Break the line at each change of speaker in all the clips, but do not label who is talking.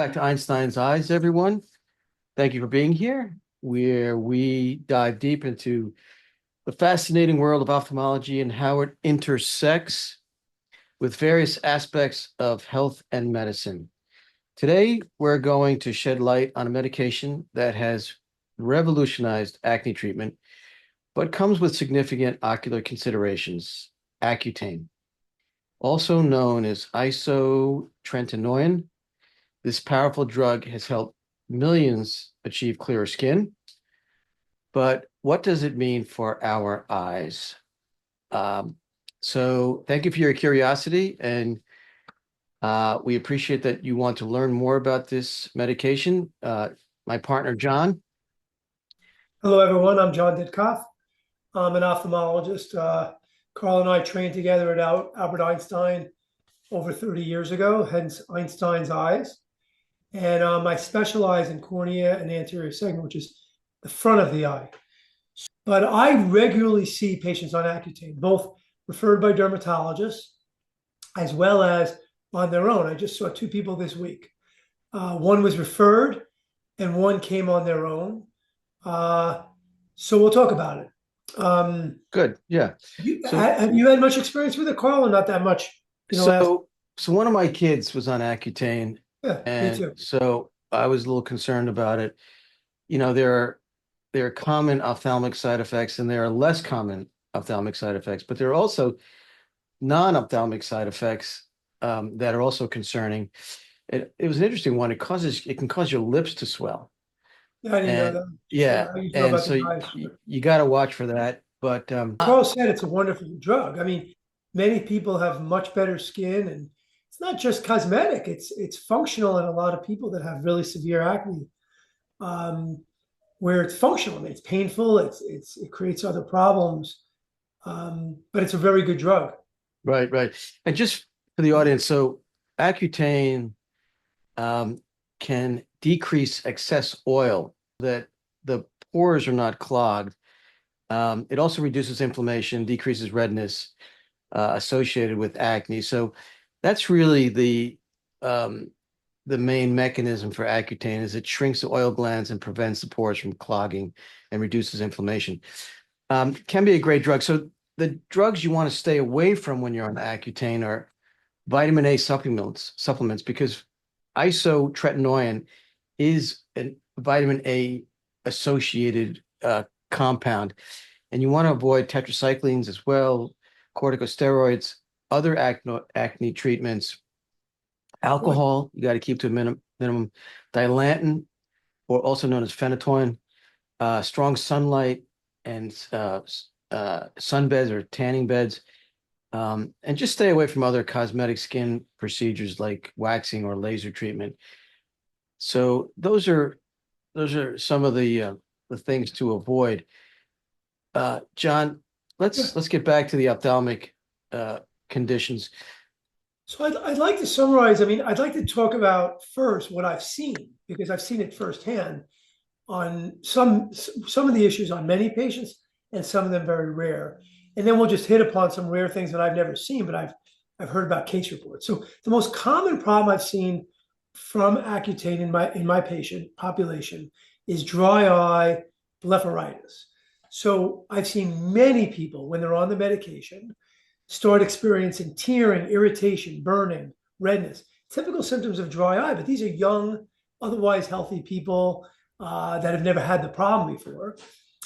back to Einstein's Eyes, everyone. Thank you for being here, where we dive deep into the fascinating world of ophthalmology and how it intersects with various aspects of health and medicine. Today, we're going to shed light on a medication that has revolutionized acne treatment, but comes with significant ocular considerations, Accutane, also known as isotretinoin. This powerful drug has helped millions achieve clearer skin. But what does it mean for our eyes? So thank you for your curiosity, and we appreciate that you want to learn more about this medication. My partner, John.
Hello, everyone. I'm John Ditkoff. I'm an ophthalmologist. Carl and I trained together at Albert Einstein over 30 years ago, hence Einstein's Eyes. And I specialize in cornea and anterior segment, which is the front of the eye. But I regularly see patients on Accutane, both referred by dermatologists as well as on their own. I just saw two people this week. One was referred and one came on their own. So we'll talk about it.
Good. Yeah.
Have you had much experience with it, Carl, or not that much?
So one of my kids was on Accutane,
Yeah, me
and
too.
so I was a little concerned about it. You know, there are common ophthalmic side effects and there are less common ophthalmic side effects, but there are also non-ophthalmic side effects that are also concerning. It was an interesting one. It can cause your lips to swell.
Yeah, I didn't know
And
that.
yeah,
How you feel
and
about
so
the eyes?
you got to watch for that. But
Carl said it's a wonderful drug. I mean, many people have much better skin, and it's not just cosmetic. It's functional in a lot of people that have really severe acne, um, where it's functional. I mean, it's painful. It creates other problems, but it's a very good drug.
right, right. And just for the audience, so Accutane um, can decrease excess oil that the pores are not clogged. It also reduces inflammation, decreases redness associated with acne. So that's really the main mechanism for Accutane is it shrinks the oil glands and prevents the pores from clogging and reduces inflammation. Can be a great drug. So the drugs you want to stay away from when you're on Accutane are vitamin A supplements because isotretinoin is a vitamin A associated compound, and you want to avoid tetracyclines as well, corticosteroids, other acne treatments,
Right.
alcohol. You got to keep to a minimum. Dilantin, or also known as phenytoin, strong sunlight, and sunbeds or tanning beds. And just stay away from other cosmetic skin procedures like waxing or laser treatment. So those are some of the things to avoid. John,
Yeah.
let's get back to the ophthalmic conditions.
So I'd like to summarize. I mean, I'd like to talk about first what I've seen because I've seen it firsthand on some of the issues on many patients and some of them very rare. And then we'll just hit upon some rare things that I've never seen, but I've heard about case reports. So the most common problem I've seen from Accutane in my patient population is dry eye blepharitis. So I've seen many people when they're on the medication start experiencing tearing, irritation, burning, redness, typical symptoms of dry eye. But these are young, otherwise healthy people that have never had the problem before.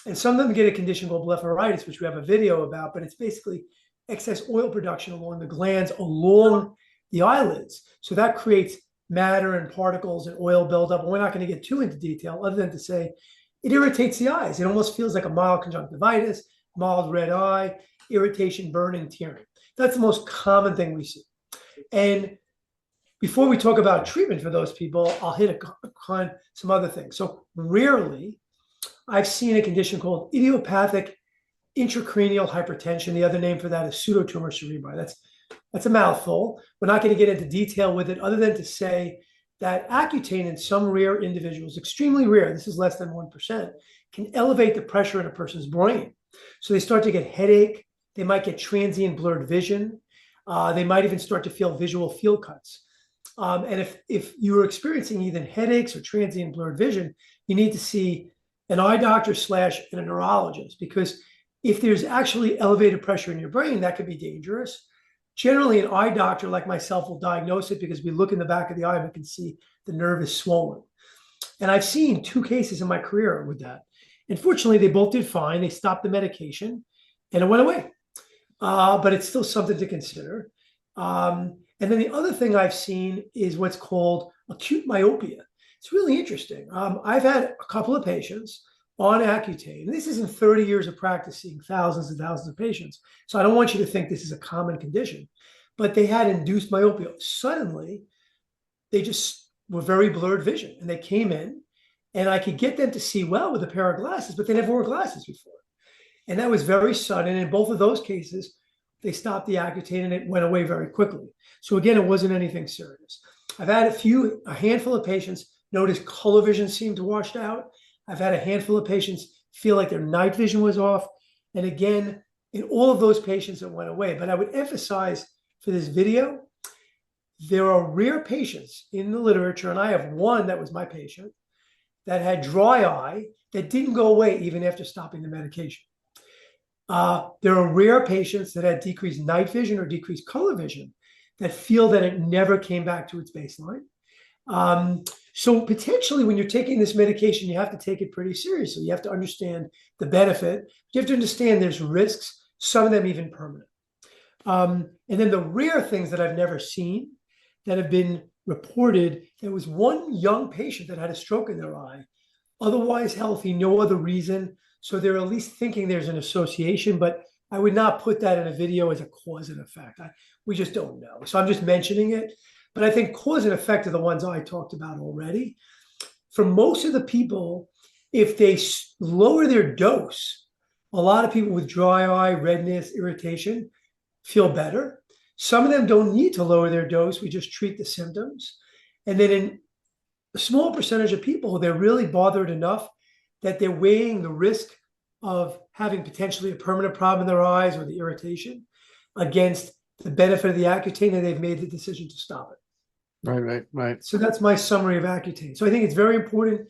And some of them get a condition called blepharitis, which we have a video about, but it's basically excess oil production along the glands along the eyelids. So that creates matter and particles and oil buildup. And we're not going to get too into detail other than to say it irritates the eyes. It almost feels like a mild conjunctivitis, mild red eye, irritation, burning, tearing. That's the most common thing we see. And before we talk about treatment for those people, I'll hit on some other things. So rarely, I've seen a condition called idiopathic intracranial hypertension. The other name for that is pseudotumor cerebri. That's a mouthful. We're not going to get into detail with it other than to say that Accutane in some rare individuals, extremely rare, this is less than 1%, can elevate the pressure in a person's brain. So they start to get headache. They might get transient blurred vision. They might even start to feel visual field cuts. And if you're experiencing either headaches or transient blurred vision, you need to see an eye doctor / and a neurologist, because if there's actually elevated pressure in your brain, that could be dangerous. Generally, an eye doctor like myself will diagnose it because we look in the back of the eye and we can see the nerve is swollen. And I've seen 2 cases in my career with that. Unfortunately, they both did fine. They stopped the medication and it went away. But it's still something to consider. And then the other thing I've seen is what's called acute myopia. It's really interesting. I've had a couple of patients on Accutane, and this isn't 30 years of practice seeing thousands and thousands of patients. So I don't want you to think this is a common condition, but they had induced myopia. Suddenly, they just were very blurred vision, and they came in, and I could get them to see well with a pair of glasses, but they never wore glasses before. And that was very sudden. In both of those cases, they stopped the Accutane and it went away very quickly. So again, it wasn't anything serious. I've had a handful of patients notice color vision seemed to washed out. I've had a handful of patients feel like their night vision was off. And again, in all of those patients, it went away. But I would emphasize for this video, there are rare patients in the literature, and I have one that was my patient, that had dry eye that didn't go away even after stopping the medication. There are rare patients that had decreased night vision or decreased color vision that feel that it never came back to its baseline. So potentially when you're taking this medication, you have to take it pretty seriously. You have to understand the benefit. You have to understand there's risks, some of them even permanent. And then the rare things that I've never seen that have been reported, there was one young patient that had a stroke in their eye, otherwise healthy, no other reason. So they're at least thinking there's an association, but I would not put that in a video as a cause and effect. We just don't know. So I'm just mentioning it. But I think cause and effect are the ones I talked about already. For most of the people, if they lower their dose, a lot of people with dry eye, redness, irritation feel better. Some of them don't need to lower their dose. We just treat the symptoms. And then in a small percentage of people, they're really bothered enough that they're weighing the risk of having potentially a permanent problem in their eyes or the irritation against the benefit of the Accutane, and they've made the decision to stop it.
Right.
So that's my summary of Accutane. So I think it's very important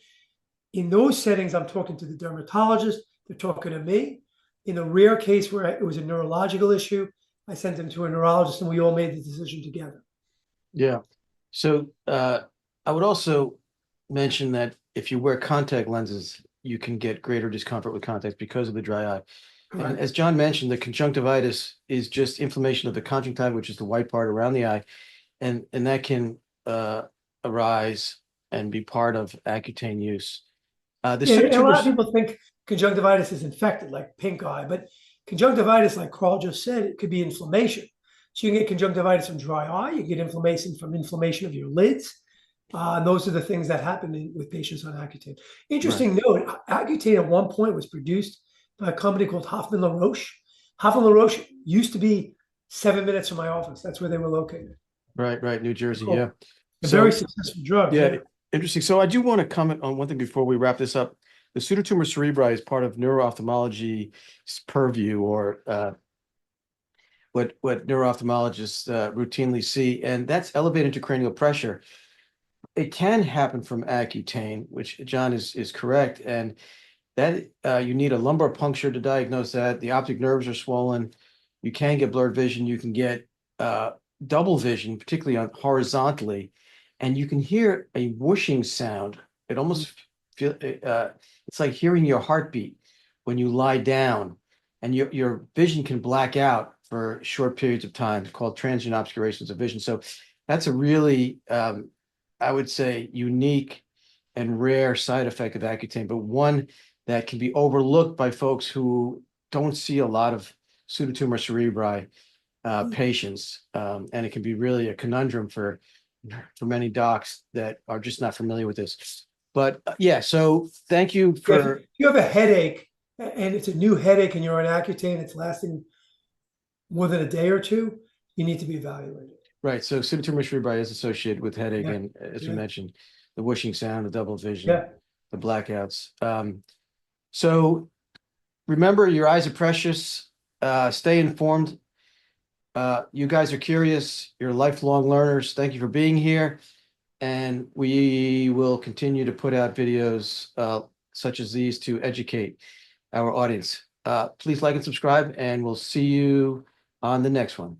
in those settings. I'm talking to the dermatologist, they're talking to me. In the rare case where it was a neurological issue, I sent them to a neurologist and we all made the decision together.
Yeah. So I would also mention that if you wear contact lenses, you can get greater discomfort with contacts because of the dry eye.
Correct.
And as John mentioned, the conjunctivitis is just inflammation of the conjunctiva, which is the white part around the eye. And that can arise and be part of Accutane use.
And a lot of people think conjunctivitis is infected, like pink eye, but conjunctivitis, like Carl just said, it could be inflammation. So you can get conjunctivitis from dry eye, you can get inflammation from inflammation of your lids. And those are the things that happen with patients on Accutane. Interesting note, Accutane at one point was produced by a company called Hoffman LaRoche. Hoffman LaRoche used to be 7 minutes from my office. That's where they were located.
Right, New Jersey,
cool.
Yeah.
A very successful drug.
Yeah, interesting. So I do want to comment on one thing before we wrap this up. The pseudotumor cerebri is part of neuro-ophthalmology's purview, or what neuro-ophthalmologists routinely see, and that's elevated intracranial pressure. It can happen from Accutane, which John is correct, and that you need a lumbar puncture to diagnose that. The optic nerves are swollen. You can get blurred vision. You can get double vision, particularly horizontally, and you can hear a whooshing sound. It almost it's like hearing your heartbeat when you lie down, and your vision can black out for short periods of time, called transient obscurations of vision. So that's a really, I would say, unique and rare side effect of Accutane, but one that can be overlooked by folks who don't see a lot of pseudotumor cerebri patients, and it can be really a conundrum for many docs that are just not familiar with this. But yeah, so thank you for.
If you have a headache and it's a new headache and you're on Accutane, it's lasting more than a day or two, you need to be evaluated.
Right. So pseudotumor cerebri is associated with headache, and as we mentioned, the whooshing sound, the double vision, the blackouts. So remember, your eyes are precious. Stay informed. You guys are curious, you're lifelong learners. Thank you for being here. And we will continue to put out videos such as these to educate our audience. Please like and subscribe, and we'll see you on the next one.